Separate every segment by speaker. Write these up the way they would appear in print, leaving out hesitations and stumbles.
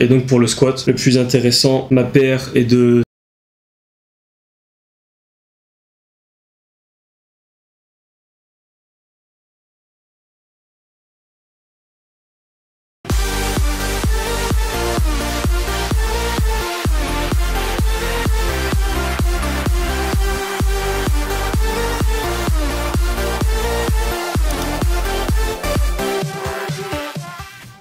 Speaker 1: Et donc pour le squat, le plus intéressant, ma paire est de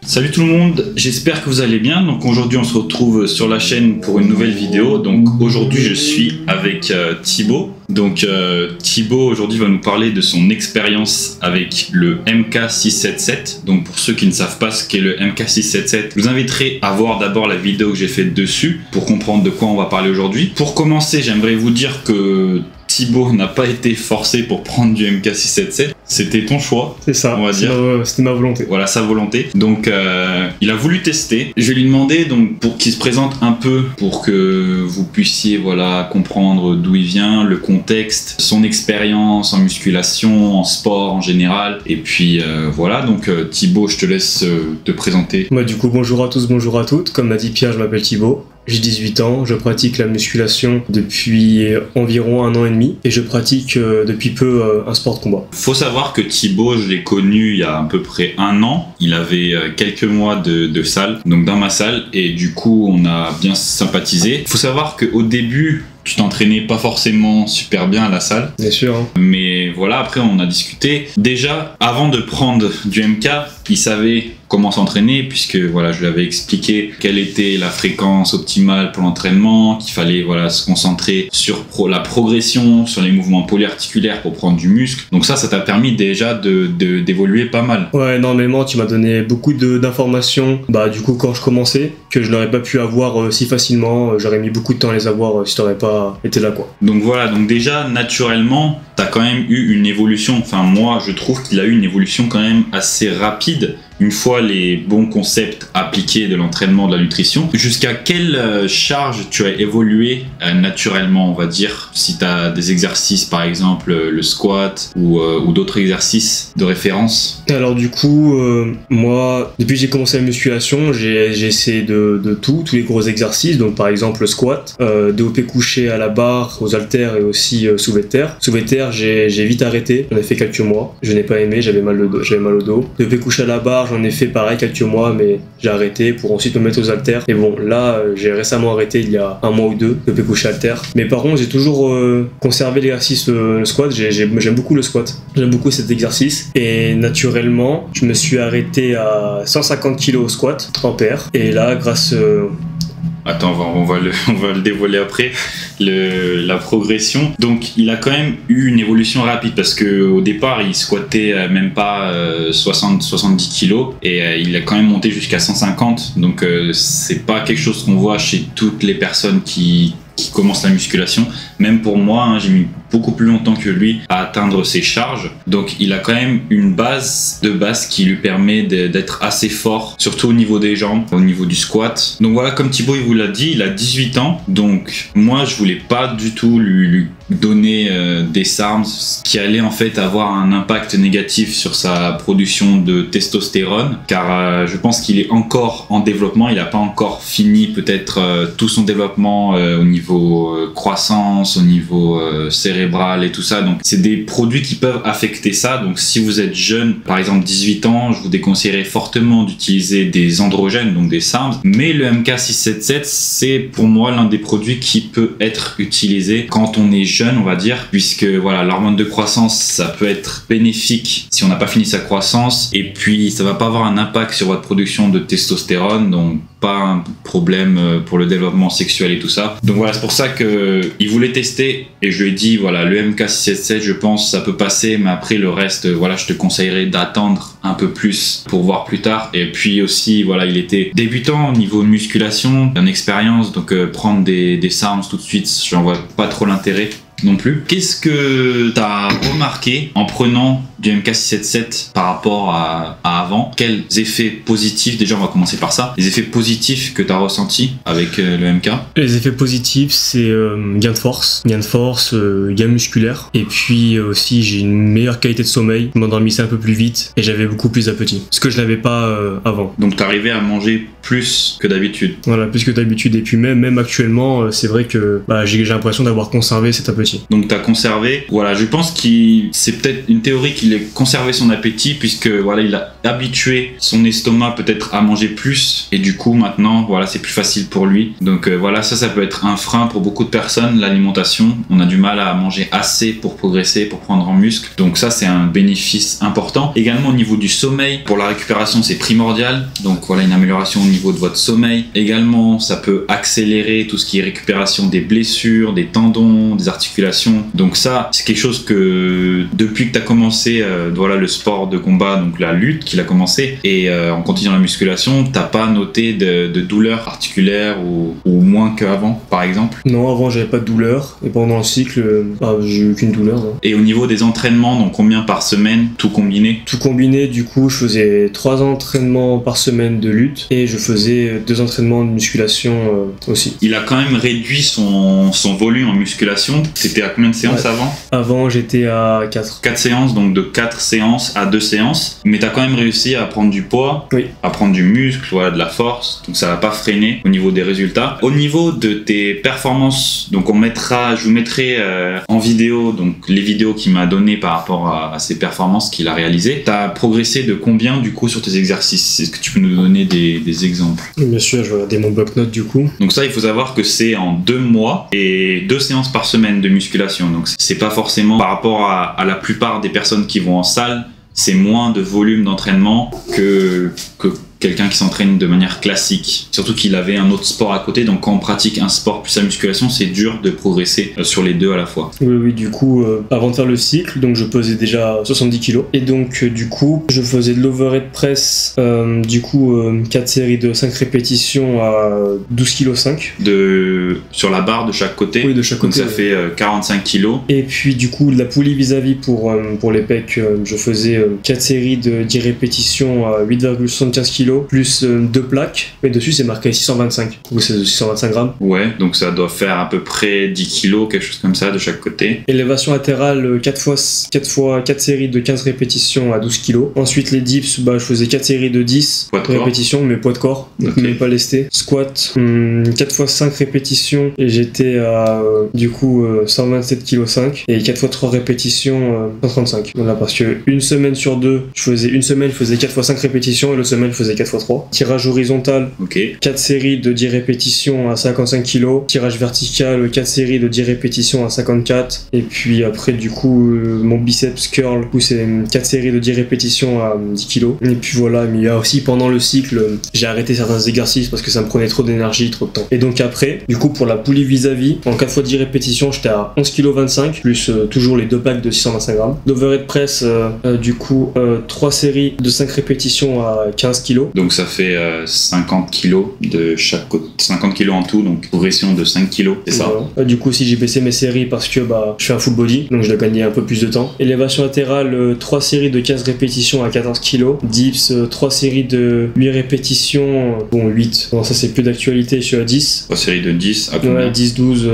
Speaker 2: Salut tout le monde, j'espère que vous allez bien. Donc aujourd'hui on se retrouve sur la chaîne pour une nouvelle vidéo. Donc aujourd'hui je suis avec Thibaut. Donc Thibaut aujourd'hui va nous parler de son expérience avec le MK677. Donc pour ceux qui ne savent pas ce qu'est le MK677, je vous inviterai à voir d'abord la vidéo que j'ai faite dessus pour comprendre de quoi on va parler aujourd'hui. Pour commencer, j'aimerais vous dire que Thibaut n'a pas été forcé pour prendre du MK677, c'était ton choix.
Speaker 1: C'est ça,
Speaker 2: on va dire.
Speaker 1: C'était ma volonté.
Speaker 2: Voilà, sa volonté. Donc il a voulu tester. Je vais lui demander donc pour qu'il se présente un peu pour que vous puissiez voilà comprendre d'où il vient, le contexte, son expérience en musculation, en sport en général. Et puis voilà, donc Thibaut, je te laisse te présenter.
Speaker 1: Moi du coup, bonjour à tous, bonjour à toutes. Comme m'a dit Pierre, je m'appelle Thibaut. J'ai 18 ans, je pratique la musculation depuis environ 1 an et demi et je pratique depuis peu un sport de combat.
Speaker 2: Faut savoir que Thibaut, je l'ai connu il y a à peu près 1 an. Il avait quelques mois de salle, donc dans ma salle, et du coup on a bien sympathisé. Faut savoir qu'au début, tu t'entraînais pas forcément super bien à la salle.
Speaker 1: Bien sûr. Hein.
Speaker 2: Mais voilà, après on a discuté. Déjà, avant de prendre du MK, il savait comment s'entraîner puisque voilà, je lui avais expliqué quelle était la fréquence optimale pour l'entraînement, qu'il fallait voilà se concentrer sur la progression, sur les mouvements polyarticulaires pour prendre du muscle. Donc ça t'a permis déjà d'évoluer pas mal.
Speaker 1: Ouais, énormément. Tu m'as donné beaucoup d'informations. Bah du coup, quand je commençais, que je n'aurais pas pu avoir si facilement, j'aurais mis beaucoup de temps à les avoir si t'aurais pas été là quoi.
Speaker 2: Donc voilà, donc déjà naturellement, t'as quand même eu une évolution. Enfin moi, je trouve qu'il a eu une évolution quand même assez rapide. Une fois les bons concepts appliqués de l'entraînement, de la nutrition, jusqu'à quelle charge tu as évolué naturellement, on va dire, si tu as des exercices, par exemple le squat ou d'autres exercices de référence?
Speaker 1: Alors du coup, moi, depuis que j'ai commencé la musculation, j'ai essayé de tous les gros exercices, donc par exemple le squat, développé couché à la barre, aux haltères et aussi soulevé de terre. Soulevé de terre, j'ai vite arrêté, j'en ai fait quelques mois, je n'ai pas aimé, j'avais mal au dos. Développé couché à la barre, j'en ai fait pareil quelques mois, mais j'ai arrêté pour ensuite me mettre aux haltères. Et bon, là, j'ai récemment arrêté il y a 1 mois ou 2 de coucher haltères. Mais par contre, j'ai toujours conservé l'exercice le squat. J'aime beaucoup le squat. J'aime beaucoup cet exercice. Et naturellement, je me suis arrêté à 150 kg au squat en paire. Et là, grâce
Speaker 2: Attends, on va le dévoiler après, la progression. Donc il a quand même eu une évolution rapide parce qu'au départ il squattait même pas 70 kilos et il a quand même monté jusqu'à 150. Donc c'est pas quelque chose qu'on voit chez toutes les personnes qui commencent la musculation. Même pour moi, hein, j'ai mis beaucoup plus longtemps que lui à atteindre ses charges. Donc il a quand même une base qui lui permet d'être assez fort, surtout au niveau des jambes, au niveau du squat. Donc voilà, comme Thibaut il vous l'a dit, il a 18 ans. Donc moi je voulais pas du tout lui donner des armes qui allaient en fait avoir un impact négatif sur sa production de testostérone, car je pense qu'il est encore en développement, il n'a pas encore fini peut-être tout son développement au niveau croissance, au niveau cérébral et tout ça. Donc c'est des produits qui peuvent affecter ça. Donc si vous êtes jeune, par exemple 18 ans, je vous déconseillerais fortement d'utiliser des androgènes, donc des SARMs. Mais le MK677, c'est pour moi l'un des produits qui peut être utilisé quand on est jeune, on va dire, puisque voilà, l'hormone de croissance, ça peut être bénéfique si on n'a pas fini sa croissance, et puis ça va pas avoir un impact sur votre production de testostérone, donc pas un problème pour le développement sexuel et tout ça. Donc voilà, c'est pour ça que il voulait tester et je lui ai dit voilà, le MK677, je pense ça peut passer, mais après le reste, voilà, je te conseillerais d'attendre un peu plus pour voir plus tard. Et puis aussi voilà, il était débutant au niveau de musculation, en expérience, donc prendre des SARMs tout de suite, j'en vois pas trop l'intérêt non plus. Qu'est-ce que tu as remarqué en prenant du MK677 par rapport à avant? Quels effets positifs, déjà on va commencer par ça, les effets positifs que tu as ressentis avec le MK?
Speaker 1: Les effets positifs, c'est gain de force, gain musculaire, et puis aussi j'ai une meilleure qualité de sommeil, je m'endormissais un peu plus vite et j'avais beaucoup plus d'appétit, ce que je n'avais pas avant.
Speaker 2: Donc tu arrivais à manger plus que d'habitude?
Speaker 1: Voilà, plus que d'habitude, et puis même actuellement, c'est vrai que j'ai l'impression d'avoir conservé cet appétit.
Speaker 2: Donc tu as conservé, voilà, je pense que c'est peut-être une théorie qu'il ait conservé son appétit, puisque voilà, il a habitué son estomac peut-être à manger plus, et du coup maintenant voilà, c'est plus facile pour lui. Donc voilà, ça peut être un frein pour beaucoup de personnes, l'alimentation. On a du mal à manger assez pour progresser, pour prendre en muscle, donc ça c'est un bénéfice important. Également au niveau du sommeil, pour la récupération c'est primordial, donc voilà, une amélioration au niveau de votre sommeil. Également ça peut accélérer tout ce qui est récupération des blessures, des tendons, des articulations. Donc ça c'est quelque chose que depuis que tu as commencé voilà, le sport de combat, donc la lutte qu'il a commencé, et en continuant la musculation, t'as pas noté de douleurs articulaires ou moins qu'avant par exemple?
Speaker 1: Non, avant j'avais pas de douleur, et pendant le cycle j'ai eu aucune douleur. Non.
Speaker 2: Et au niveau des entraînements, donc combien par semaine, tout combiné?
Speaker 1: Tout combiné, du coup je faisais 3 entraînements par semaine de lutte, et je faisais 2 entraînements de musculation aussi.
Speaker 2: Il a quand même réduit son volume en musculation. C'était à combien de séances avant?
Speaker 1: Avant j'étais à 4
Speaker 2: séances, donc de 4 séances à 2 séances, mais t'as quand même réussi à prendre du poids,
Speaker 1: oui,
Speaker 2: à prendre du muscle, voilà, de la force, donc ça va pas freiner au niveau des résultats. Au niveau de tes performances, donc je vous mettrai en vidéo donc les vidéos qu'il m'a donné par rapport à ses performances qu'il a réalisées. T'as progressé de combien du coup sur tes exercices? Est-ce que tu peux nous donner des exemples?
Speaker 1: Bien sûr, je vais regarder mon bloc-notes du coup.
Speaker 2: Donc ça, il faut savoir que c'est en 2 mois et 2 séances par semaine de musculation, donc c'est pas forcément par rapport à la plupart des personnes qui vont en salle, c'est moins de volume d'entraînement que quelqu'un qui s'entraîne de manière classique. Surtout qu'il avait un autre sport à côté, donc quand on pratique un sport plus la musculation, c'est dur de progresser sur les deux à la fois.
Speaker 1: Oui, du coup, avant de faire le cycle, donc je pesais déjà 70 kg. Et donc, du coup, je faisais de l'overhead press, 4 séries de 5 répétitions à 12,5 kg.
Speaker 2: Sur la barre de chaque côté?
Speaker 1: Oui, de chaque côté.
Speaker 2: Donc ça fait 45 kg.
Speaker 1: Et puis, du coup, de la poulie vis-à-vis pour les pecs, je faisais 4 séries de 10 répétitions à 8,75 kg. Plus 2 plaques, mais dessus c'est marqué 625, ou c'est 625 grammes.
Speaker 2: Ouais, donc ça doit faire à peu près 10 kilos, quelque chose comme ça de chaque côté.
Speaker 1: Élévation latérale, 4 séries de 15 répétitions à 12 kilos. Ensuite les dips, je faisais 4 séries de 10 répétitions, mais poids de corps, donc même pas lesté. Squat, 4 x 5 répétitions, et j'étais à 127,5 kg, et 4 x 3 répétitions, 135. Voilà, parce que une semaine sur deux, je faisais 4 x 5 répétitions, et l'autre semaine je faisais 4 x 3. Tirage horizontal, 4 séries de 10 répétitions à 55 kg. Tirage vertical, 4 séries de 10 répétitions à 54. Et puis après, du coup, mon biceps curl, c'est 4 séries de 10 répétitions à 10 kg. Et puis voilà, mais il y a aussi pendant le cycle, j'ai arrêté certains exercices parce que ça me prenait trop d'énergie, trop de temps. Et donc après, du coup, pour la poulie vis-à-vis, en 4 x 10 répétitions, j'étais à 11,25 kg, plus toujours les 2 packs de 625 grammes. L'overhead press, 3 séries de 5 répétitions à 15 kg.
Speaker 2: Donc ça fait 50 kg de chaque côté, 50 kg en tout, donc progression de 5 kg, c'est ça?
Speaker 1: Du coup, si j'ai baissé mes séries parce que je fais un full body, donc je dois gagner un peu plus de temps. Élévation latérale, 3 séries de 15 répétitions à 14 kg. Dips, 3 séries de 8 répétitions, 8. Bon, ça c'est plus d'actualité, je suis à 10.
Speaker 2: 3 séries de 10 à combien?
Speaker 1: 10, 12,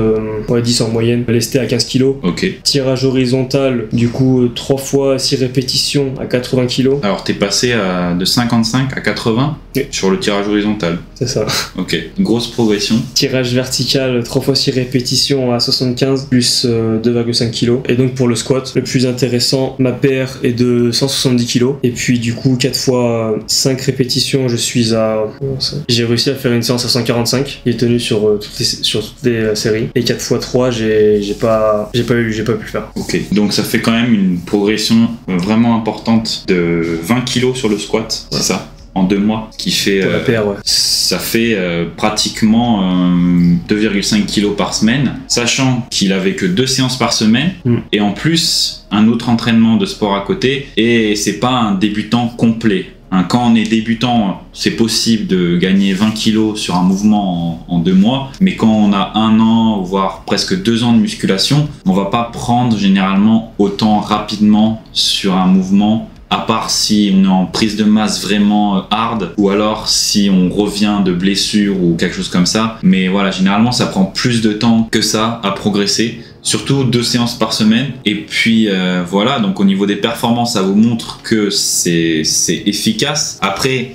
Speaker 1: 10 en moyenne. Lesté à 15 kg.
Speaker 2: Ok.
Speaker 1: Tirage horizontal, du coup, 3 fois 6 répétitions à 80 kg.
Speaker 2: Alors t'es passé de 55 à 80 sur le tirage horizontal.
Speaker 1: C'est ça.
Speaker 2: Ok, grosse progression.
Speaker 1: Tirage vertical, 3 fois 6 répétitions à 75, plus 2,5 kg. Et donc pour le squat, le plus intéressant, ma PR est de 170 kg. Et puis du coup, 4 fois 5 répétitions, je suis à... J'ai réussi à faire une séance à 145, qui est tenue sur toutes les séries. Et 4 fois 3, j'ai pas pu le faire.
Speaker 2: Ok, donc ça fait quand même une progression vraiment importante de 20 kg sur le squat, c'est ça? En 2 mois, qui fait
Speaker 1: pour la PR,
Speaker 2: ça fait pratiquement 2,5 kg par semaine, sachant qu'il avait que 2 séances par semaine et en plus un autre entraînement de sport à côté, et c'est pas un débutant complet. Hein, quand on est débutant, c'est possible de gagner 20 kilos sur un mouvement en 2 mois, mais quand on a 1 an, voire presque 2 ans de musculation, on va pas prendre généralement autant rapidement sur un mouvement, à part si on est en prise de masse vraiment hard, ou alors si on revient de blessure ou quelque chose comme ça. Mais voilà, généralement ça prend plus de temps que ça à progresser. Surtout 2 séances par semaine. Et puis voilà, donc au niveau des performances, ça vous montre que c'est efficace. Après,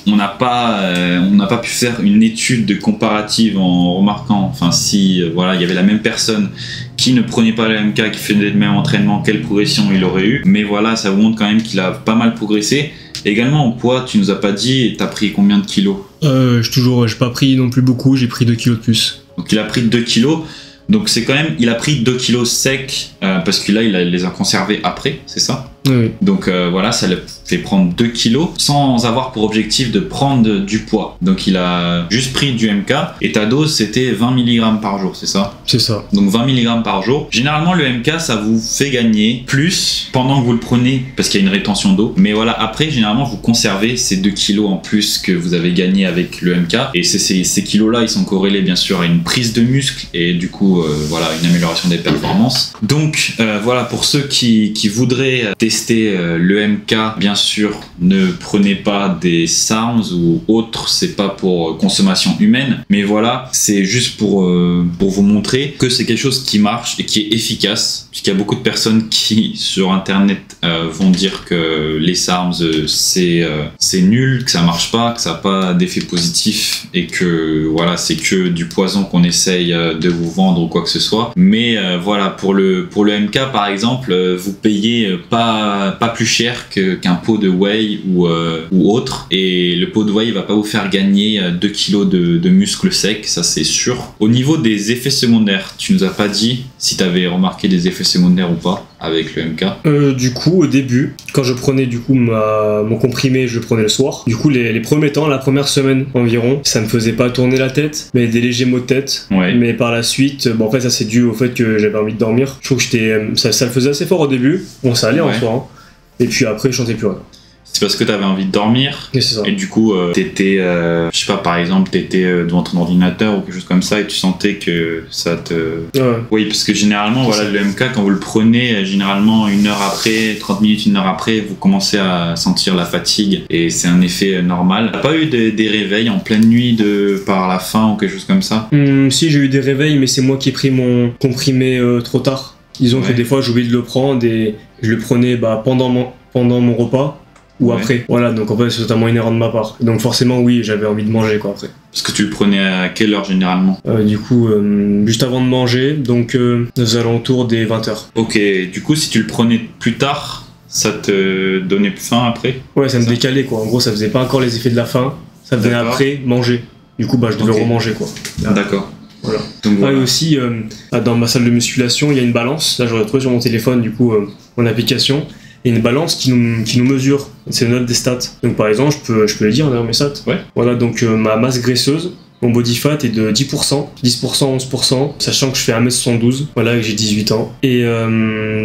Speaker 2: on n'a pas pu faire une étude de comparative en remarquant, enfin si voilà, il y avait la même personne qui ne prenait pas le MK, qui faisait le même entraînement, quelle progression il aurait eu. Mais voilà, ça vous montre quand même qu'il a pas mal progressé. Également en poids, tu nous as pas dit, t'as pris combien de kilos?
Speaker 1: J'ai pas pris non plus beaucoup, j'ai pris 2 kilos de plus.
Speaker 2: Donc il a pris 2 kilos. Donc c'est quand même, il a pris 2 kilos secs parce que là il les a conservés après, c'est ça?
Speaker 1: Oui.
Speaker 2: Donc voilà, ça le fait prendre 2 kilos sans avoir pour objectif de prendre du poids. Donc il a juste pris du MK et ta dose c'était 20 mg par jour, c'est ça?
Speaker 1: C'est ça.
Speaker 2: Donc 20 mg par jour. Généralement le MK ça vous fait gagner plus pendant que vous le prenez parce qu'il y a une rétention d'eau. Mais voilà, après généralement vous conservez ces 2 kilos en plus que vous avez gagné avec le MK. Et ces kilos là ils sont corrélés bien sûr à une prise de muscle et du coup voilà, une amélioration des performances. Donc voilà, pour ceux qui voudraient tester le MK, bien sûr, ne prenez pas des SARMs ou autres, c'est pas pour consommation humaine, mais voilà, c'est juste pour vous montrer que c'est quelque chose qui marche et qui est efficace, puisqu'il y a beaucoup de personnes qui, sur internet, vont dire que les SARMs, c'est nul, que ça marche pas, que ça n'a pas d'effet positif et que voilà, c'est que du poison qu'on essaye de vous vendre ou quoi que ce soit. Mais voilà, pour le MK par exemple, vous payez pas plus cher qu'un pot de whey ou autre, et le pot de whey va pas vous faire gagner 2 kilos de muscles secs, ça c'est sûr. Au niveau des effets secondaires, tu nous as pas dit si tu avais remarqué des effets secondaires ou pas avec le MK.
Speaker 1: Du coup au début, quand je prenais du coup mon comprimé, je le prenais le soir. Du coup les premiers temps, la première semaine environ, ça me faisait pas tourner la tête, mais des légers maux de tête.
Speaker 2: Ouais.
Speaker 1: Mais par la suite, bon en fait ça c'est dû au fait que j'avais envie de dormir. Je trouve que ça le faisait assez fort au début. Bon ça allait en soi, hein. Et puis après je sentais plus rien.
Speaker 2: C'est parce que tu avais envie de dormir
Speaker 1: et c'est ça.
Speaker 2: Et du coup t'étais je sais pas, par exemple t'étais devant ton ordinateur ou quelque chose comme ça et tu sentais que ça te...
Speaker 1: Ouais.
Speaker 2: Oui, parce que généralement voilà, le MK quand vous le prenez, généralement 1 heure après, 30 minutes, 1 heure après, vous commencez à sentir la fatigue et c'est un effet normal. T'as pas eu des réveils en pleine nuit par la faim ou quelque chose comme ça?
Speaker 1: Si, j'ai eu des réveils, mais c'est moi qui ai pris mon comprimé trop tard. Disons que des fois j'oublie de le prendre et je le prenais pendant mon repas ou après. Voilà, donc en fait c'est totalement une erreur de ma part. Donc forcément oui, j'avais envie de manger quoi après.
Speaker 2: Parce que tu le prenais à quelle heure généralement?
Speaker 1: Du coup, juste avant de manger, donc aux alentours des 20h.
Speaker 2: Ok, du coup si tu le prenais plus tard, ça te donnait faim après?
Speaker 1: Ouais, ça me décalait quoi. En gros, ça faisait pas encore les effets de la faim, ça venait après manger. Du coup, je devais remanger quoi.
Speaker 2: D'accord.
Speaker 1: Voilà.
Speaker 2: Donc, voilà.
Speaker 1: Et aussi, dans ma salle de musculation, il y a une balance. Là, j'aurais trouvé sur mon téléphone, du coup, mon application. Il y a une balance qui nous mesure. C'est une note des stats. Donc, par exemple, je peux le dire d'ailleurs mes stats.
Speaker 2: Ouais.
Speaker 1: Voilà, donc ma masse graisseuse, mon body fat est de 10%, 11%, sachant que je fais 1m72, voilà, et que j'ai 18 ans. Et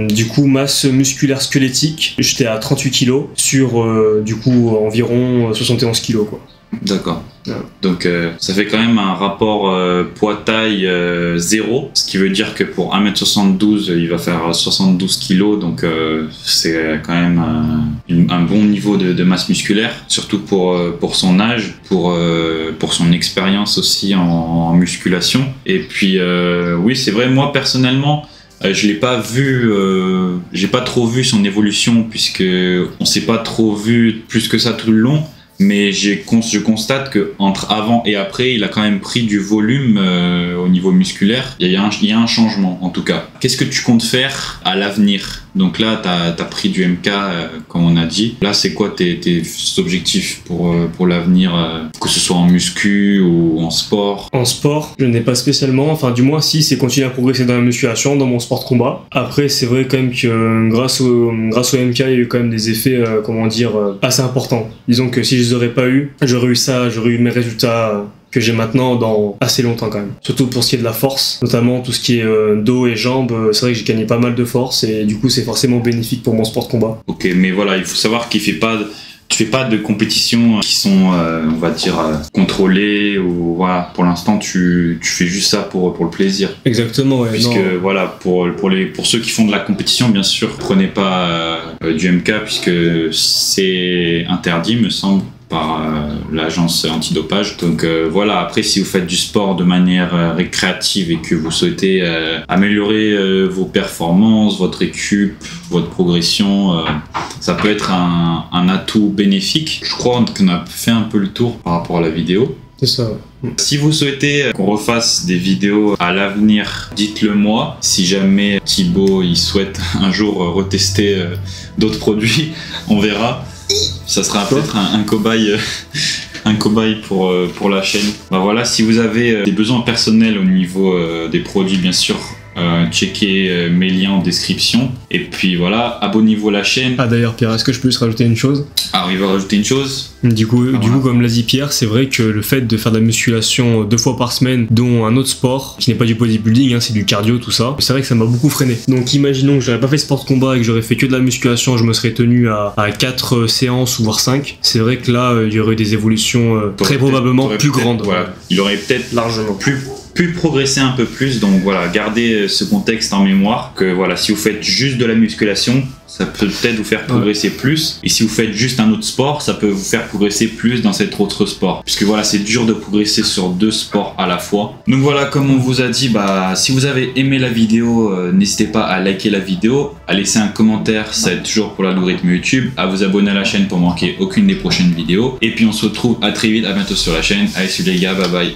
Speaker 1: du coup, masse musculaire squelettique, j'étais à 38 kg sur, du coup, environ 71 kg, quoi.
Speaker 2: D'accord.
Speaker 1: Ouais.
Speaker 2: Donc ça fait quand même un rapport poids-taille 0, ce qui veut dire que pour 1m72 il va faire 72 kg, donc c'est quand même un bon niveau de masse musculaire, surtout pour son âge, pour son expérience aussi en musculation. Et puis oui, c'est vrai, moi personnellement je l'ai pas vu, j'ai pas trop vu son évolution puisque on s'est pas trop vu plus que ça tout le long. Mais je constate que entre avant et après, il a quand même pris du volume au niveau musculaire. Il y a un changement en tout cas. Qu'est-ce que tu comptes faire à l'avenir? Donc là, t'as pris du MK comme on a dit. Là, c'est quoi tes objectifs pour l'avenir, que ce soit en muscu ou en sport?
Speaker 1: En sport, je n'ai pas spécialement. Enfin, du moins, si, c'est continuer à progresser dans la musculation, dans mon sport de combat. Après, c'est vrai quand même que grâce au MK, il y a eu quand même des effets, assez importants. Disons que si je les aurais pas eu, j'aurais eu mes résultats que j'ai maintenant dans assez longtemps quand même. Surtout pour ce qui est de la force, notamment tout ce qui est dos et jambes, c'est vrai que j'ai gagné pas mal de force et du coup c'est forcément bénéfique pour mon sport de combat.
Speaker 2: Ok, mais voilà, il faut savoir qu'il fait pas tu fais pas de compétitions qui sont, on va dire, contrôlées ou voilà. Pour l'instant, tu fais juste ça pour le plaisir.
Speaker 1: Exactement, ouais.
Speaker 2: Puisque voilà, pour ceux qui font de la compétition, bien sûr, prenez pas du MK puisque c'est interdit, me semble, par l'agence antidopage. Donc voilà, après si vous faites du sport de manière récréative et que vous souhaitez améliorer vos performances, votre récup, votre progression, ça peut être un atout bénéfique. Je crois qu'on a fait un peu le tour par rapport à la vidéo.
Speaker 1: C'est ça.
Speaker 2: Si vous souhaitez qu'on refasse des vidéos à l'avenir, dites-le moi. Si jamais Thibaut il souhaite un jour retester d'autres produits, on verra. Ça sera peut-être un cobaye, un cobaye pour la chaîne. Bah voilà, si vous avez des besoins personnels au niveau des produits, bien sûr, checkez mes liens en description. Et puis voilà, abonnez-vous à la chaîne.
Speaker 1: Ah d'ailleurs Pierre, est-ce que je peux juste rajouter une chose?
Speaker 2: Ah oui, il va rajouter une chose.
Speaker 1: Du coup, comme l'a dit Pierre, c'est vrai que le fait de faire de la musculation 2 fois par semaine, dont un autre sport, qui n'est pas du bodybuilding, hein, c'est du cardio, tout ça, c'est vrai que ça m'a beaucoup freiné. Donc imaginons que j'aurais pas fait sport de combat et que j'aurais fait que de la musculation, je me serais tenu à 4 séances ou voire 5. C'est vrai que là, il y aurait eu des évolutions très probablement plus grandes.
Speaker 2: Voilà, il aurait peut-être
Speaker 1: largement
Speaker 2: pu progresser un peu plus. Donc voilà, gardez ce contexte en mémoire que voilà, si vous faites juste de la musculation, ça peut peut-être vous faire progresser plus. Et si vous faites juste un autre sport, ça peut vous faire progresser plus dans cet autre sport. Puisque voilà, c'est dur de progresser sur 2 sports à la fois. Donc voilà, comme on vous a dit, bah, si vous avez aimé la vidéo, n'hésitez pas à liker la vidéo, à laisser un commentaire, ça aide toujours pour l'algorithme YouTube, à vous abonner à la chaîne pour manquer aucune des prochaines vidéos. Et puis on se retrouve à très vite, à bientôt sur la chaîne. Allez, salut les gars, bye bye.